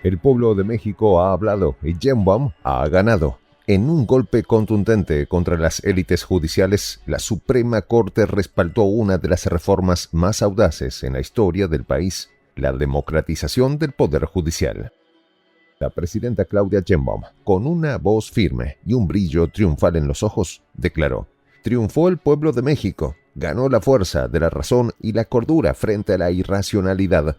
El pueblo de México ha hablado y Sheinbaum ha ganado. En un golpe contundente contra las élites judiciales, la Suprema Corte respaldó una de las reformas más audaces en la historia del país, la democratización del Poder Judicial. La presidenta Claudia Sheinbaum, con una voz firme y un brillo triunfal en los ojos, declaró: «Triunfó el pueblo de México, ganó la fuerza de la razón y la cordura frente a la irracionalidad».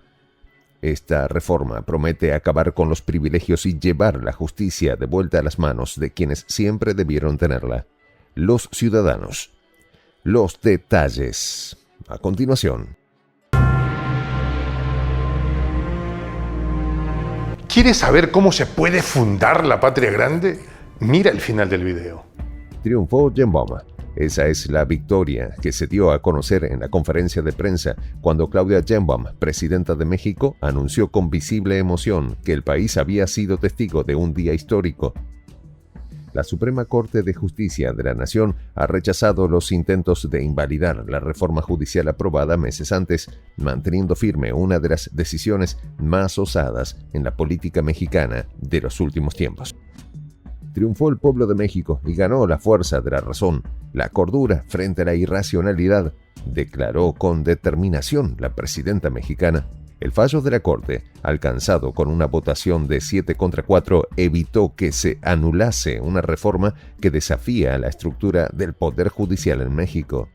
Esta reforma promete acabar con los privilegios y llevar la justicia de vuelta a las manos de quienes siempre debieron tenerla: los ciudadanos. Los detalles a continuación. ¿Quieres saber cómo se puede fundar la patria grande? Mira el final del video. Triunfó Sheinbaum. Esa es la victoria que se dio a conocer en la conferencia de prensa cuando Claudia Sheinbaum, presidenta de México, anunció con visible emoción que el país había sido testigo de un día histórico. La Suprema Corte de Justicia de la Nación ha rechazado los intentos de invalidar la reforma judicial aprobada meses antes, manteniendo firme una de las decisiones más osadas en la política mexicana de los últimos tiempos. Triunfó el pueblo de México y ganó la fuerza de la razón, la cordura frente a la irracionalidad, declaró con determinación la presidenta mexicana. El fallo de la Corte, alcanzado con una votación de 7 contra 4, evitó que se anulase una reforma que desafía la estructura del Poder Judicial en México.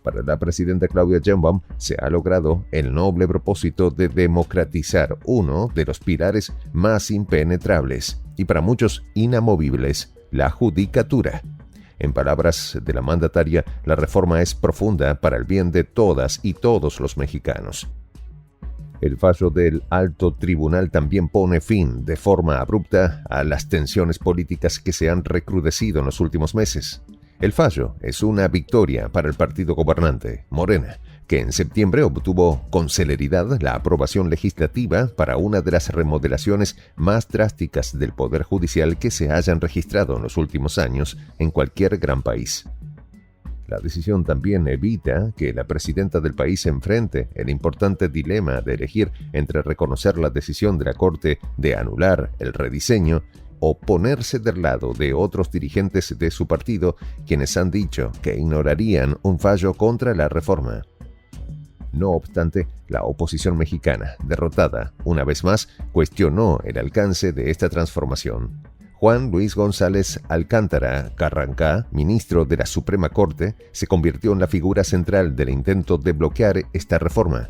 Para la presidenta Claudia Sheinbaum se ha logrado el noble propósito de democratizar uno de los pilares más impenetrables y para muchos inamovibles, la judicatura. En palabras de la mandataria, la reforma es profunda para el bien de todas y todos los mexicanos. El fallo del Alto Tribunal también pone fin de forma abrupta a las tensiones políticas que se han recrudecido en los últimos meses. El fallo es una victoria para el partido gobernante, Morena, que en septiembre obtuvo con celeridad la aprobación legislativa para una de las remodelaciones más drásticas del Poder Judicial que se hayan registrado en los últimos años en cualquier gran país. La decisión también evita que la presidenta del país enfrente el importante dilema de elegir entre reconocer la decisión de la Corte de anular el rediseño o ponerse del lado de otros dirigentes de su partido, quienes han dicho que ignorarían un fallo contra la reforma. No obstante, la oposición mexicana, derrotada una vez más, cuestionó el alcance de esta transformación. Juan Luis González Alcántara Carrancá, ministro de la Suprema Corte, se convirtió en la figura central del intento de bloquear esta reforma.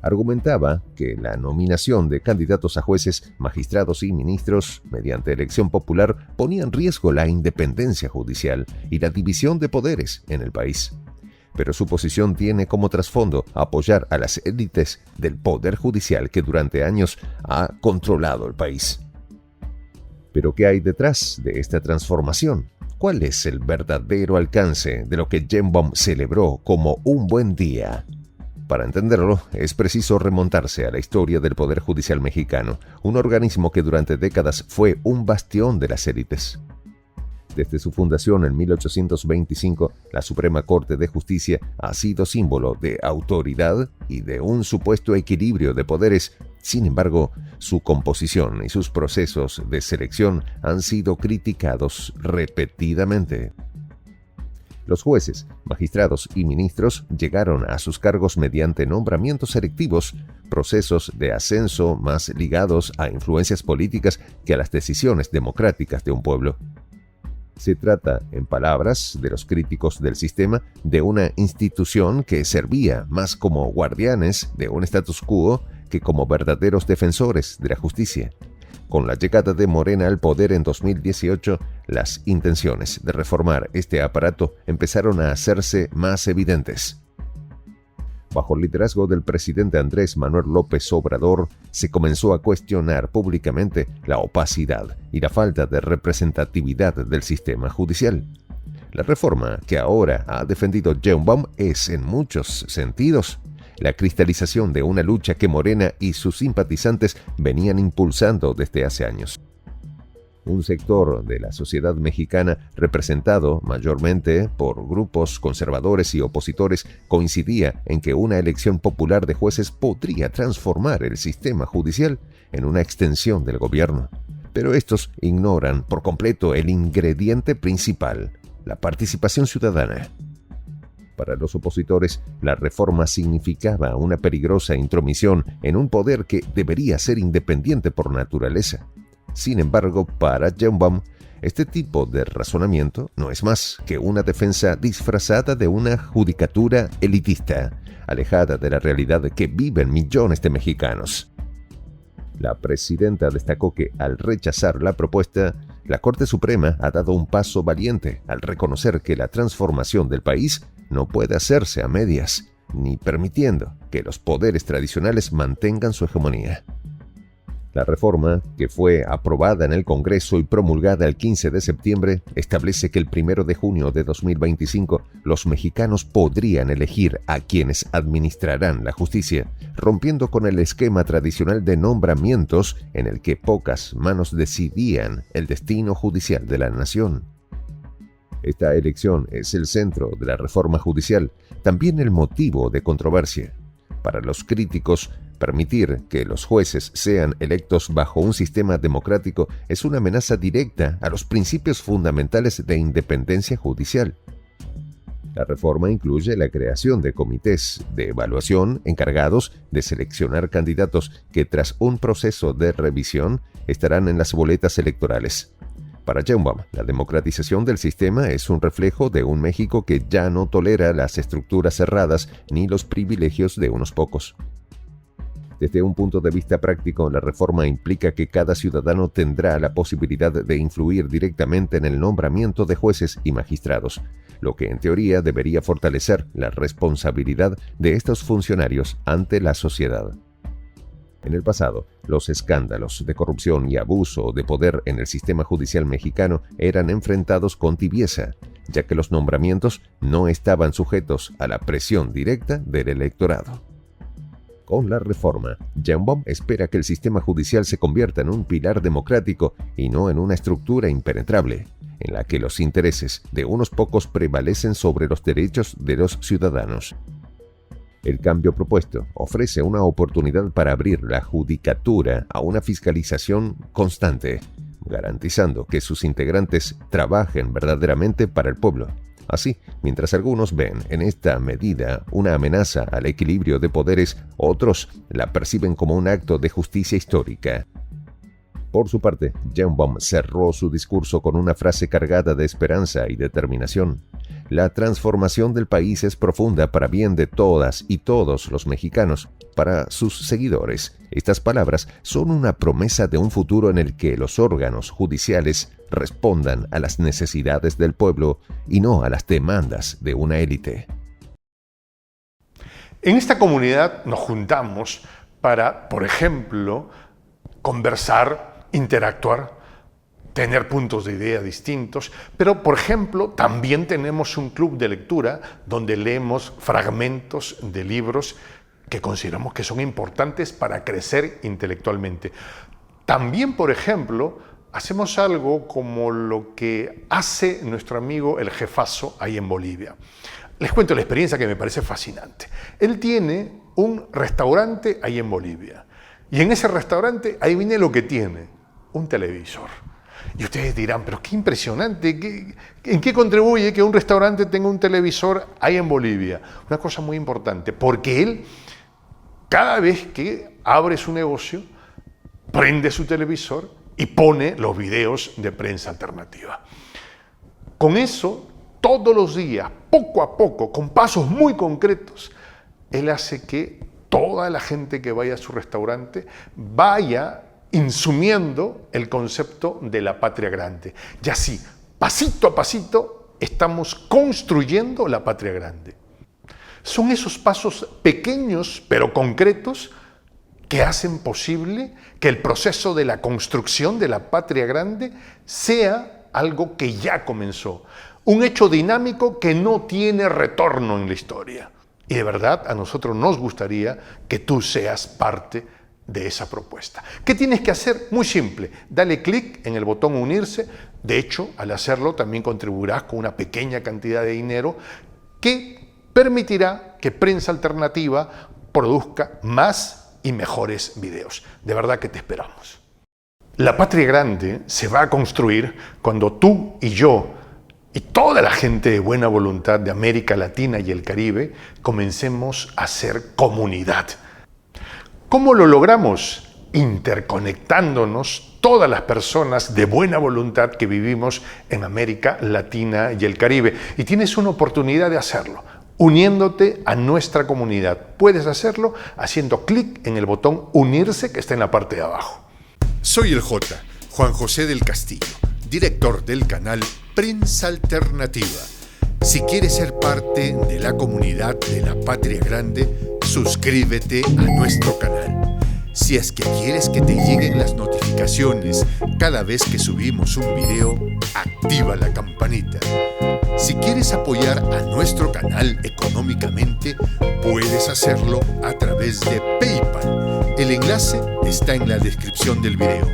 Argumentaba que la nominación de candidatos a jueces, magistrados y ministros mediante elección popular ponía en riesgo la independencia judicial y la división de poderes en el país. Pero su posición tiene como trasfondo apoyar a las élites del Poder Judicial que durante años ha controlado el país. ¿Pero qué hay detrás de esta transformación? ¿Cuál es el verdadero alcance de lo que Sheinbaum celebró como un buen día? Para entenderlo, es preciso remontarse a la historia del Poder Judicial mexicano, un organismo que durante décadas fue un bastión de las élites. Desde su fundación en 1825, la Suprema Corte de Justicia ha sido símbolo de autoridad y de un supuesto equilibrio de poderes. Sin embargo, su composición y sus procesos de selección han sido criticados repetidamente. Los jueces, magistrados y ministros llegaron a sus cargos mediante nombramientos selectivos, procesos de ascenso más ligados a influencias políticas que a las decisiones democráticas de un pueblo. Se trata, en palabras de los críticos del sistema, de una institución que servía más como guardianes de un status quo que como verdaderos defensores de la justicia. Con la llegada de Morena al poder en 2018, las intenciones de reformar este aparato empezaron a hacerse más evidentes. Bajo el liderazgo del presidente Andrés Manuel López Obrador, se comenzó a cuestionar públicamente la opacidad y la falta de representatividad del sistema judicial. La reforma que ahora ha defendido Sheinbaum es, en muchos sentidos, la cristalización de una lucha que Morena y sus simpatizantes venían impulsando desde hace años. Un sector de la sociedad mexicana, representado mayormente por grupos conservadores y opositores, coincidía en que una elección popular de jueces podría transformar el sistema judicial en una extensión del gobierno. Pero estos ignoran por completo el ingrediente principal: la participación ciudadana. Para los opositores, la reforma significaba una peligrosa intromisión en un poder que debería ser independiente por naturaleza. Sin embargo, para Sheinbaum, este tipo de razonamiento no es más que una defensa disfrazada de una judicatura elitista, alejada de la realidad que viven millones de mexicanos. La presidenta destacó que, al rechazar la propuesta, la Corte Suprema ha dado un paso valiente al reconocer que la transformación del país no puede hacerse a medias, ni permitiendo que los poderes tradicionales mantengan su hegemonía. La reforma, que fue aprobada en el Congreso y promulgada el 15 de septiembre, establece que el 1 de junio de 2025 los mexicanos podrían elegir a quienes administrarán la justicia, rompiendo con el esquema tradicional de nombramientos en el que pocas manos decidían el destino judicial de la nación. Esta elección es el centro de la reforma judicial, también el motivo de controversia. Para los críticos, permitir que los jueces sean electos bajo un sistema democrático es una amenaza directa a los principios fundamentales de independencia judicial. La reforma incluye la creación de comités de evaluación encargados de seleccionar candidatos que, tras un proceso de revisión, estarán en las boletas electorales. Para Sheinbaum, la democratización del sistema es un reflejo de un México que ya no tolera las estructuras cerradas ni los privilegios de unos pocos. Desde un punto de vista práctico, la reforma implica que cada ciudadano tendrá la posibilidad de influir directamente en el nombramiento de jueces y magistrados, lo que en teoría debería fortalecer la responsabilidad de estos funcionarios ante la sociedad. En el pasado, los escándalos de corrupción y abuso de poder en el sistema judicial mexicano eran enfrentados con tibieza, ya que los nombramientos no estaban sujetos a la presión directa del electorado. Con la reforma, Sheinbaum espera que el sistema judicial se convierta en un pilar democrático y no en una estructura impenetrable, en la que los intereses de unos pocos prevalecen sobre los derechos de los ciudadanos. El cambio propuesto ofrece una oportunidad para abrir la judicatura a una fiscalización constante, garantizando que sus integrantes trabajen verdaderamente para el pueblo. Así, mientras algunos ven en esta medida una amenaza al equilibrio de poderes, otros la perciben como un acto de justicia histórica. Por su parte, Sheinbaum cerró su discurso con una frase cargada de esperanza y determinación. La transformación del país es profunda para bien de todas y todos los mexicanos. Para sus seguidores, estas palabras son una promesa de un futuro en el que los órganos judiciales respondan a las necesidades del pueblo y no a las demandas de una élite. En esta comunidad nos juntamos para, por ejemplo, conversar, interactuar, tener puntos de idea distintos, pero, por ejemplo, también tenemos un club de lectura donde leemos fragmentos de libros que consideramos que son importantes para crecer intelectualmente. También, por ejemplo, hacemos algo como lo que hace nuestro amigo el jefazo ahí en Bolivia. Les cuento la experiencia que me parece fascinante. Él tiene un restaurante ahí en Bolivia y en ese restaurante, ahí viene lo que tiene, un televisor. Y ustedes dirán, pero qué impresionante, ¿en qué contribuye que un restaurante tenga un televisor ahí en Bolivia? Una cosa muy importante, porque él, cada vez que abre su negocio, prende su televisor y pone los videos de prensa alternativa. Con eso, todos los días, poco a poco, con pasos muy concretos, él hace que toda la gente que vaya a su restaurante vaya insumiendo el concepto de la patria grande. Y así, pasito a pasito, estamos construyendo la patria grande. Son esos pasos pequeños pero concretos que hacen posible que el proceso de la construcción de la patria grande sea algo que ya comenzó, un hecho dinámico que no tiene retorno en la historia. Y de verdad a nosotros nos gustaría que tú seas parte de esa propuesta. ¿Qué tienes que hacer? Muy simple, dale clic en el botón unirse. De hecho, al hacerlo también contribuirás con una pequeña cantidad de dinero que permitirá que Prensa Alternativa produzca más y mejores videos. De verdad que te esperamos. La patria grande se va a construir cuando tú y yo y toda la gente de buena voluntad de América Latina y el Caribe comencemos a ser comunidad. ¿Cómo lo logramos? Interconectándonos todas las personas de buena voluntad que vivimos en América Latina y el Caribe. Y tienes una oportunidad de hacerlo, uniéndote a nuestra comunidad. Puedes hacerlo haciendo clic en el botón unirse que está en la parte de abajo. Soy el J, Juan José del Castillo, director del canal Prensa Alternativa. Si quieres ser parte de la comunidad de la Patria Grande, suscríbete a nuestro canal. Si es que quieres que te lleguen las notificaciones cada vez que subimos un video, activa la campanita. Si quieres apoyar a nuestro canal económicamente, puedes hacerlo a través de PayPal. El enlace está en la descripción del video.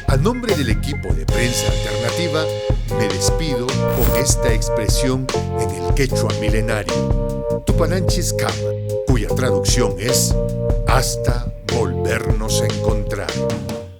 A nombre del equipo de Prensa Alternativa, me despido con esta expresión en el quechua milenario, Tupananchis Kama, cuya traducción es hasta volvernos a encontrar.